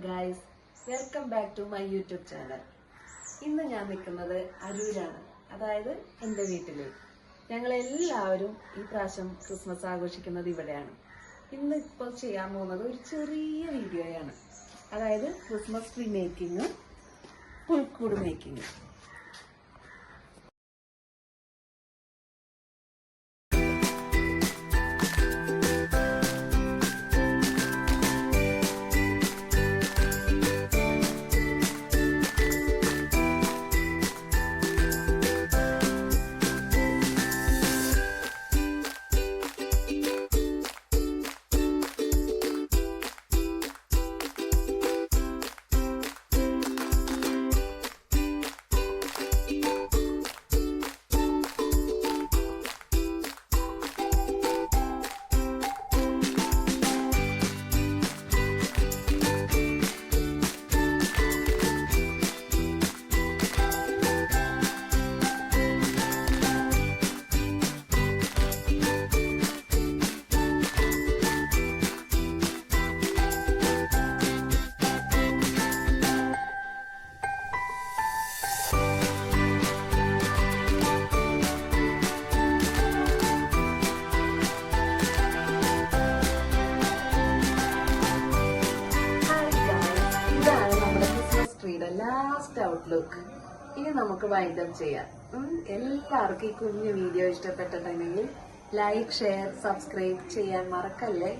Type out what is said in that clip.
Guys, welcome back to my YouTube channel. ഇന്ന് ഞാൻ നിൽക്കുന്നത് അരൂരാണ്, അതായത് എൻ്റെ വീട്ടില്. ഞങ്ങളെല്ലാവരും ഈ പ്രാവശ്യം ക്രിസ്മസ് ആഘോഷിക്കുന്നത് ഇവിടെയാണ്. ഇന്ന് ഇപ്പോൾ ചെയ്യാൻ പോകുന്നത് ഒരു ചെറിയ വീഡിയോയാണ്, അതായത് ക്രിസ്മസ് ട്രീ മേക്കിങ്, പുൽക്കൂട് മേക്കിങ്. Last outlook. ഇനി നമുക്ക് വൈൻഡപ്പ് ചെയ്യാം. എല്ലാവർക്കും ഈ കുഞ്ഞു വീഡിയോ ഇഷ്ടപ്പെട്ടിട്ടുണ്ടെങ്കിൽ ലൈക്ക്, ഷെയർ, സബ്സ്ക്രൈബ് ചെയ്യാൻ മറക്കല്ലേ.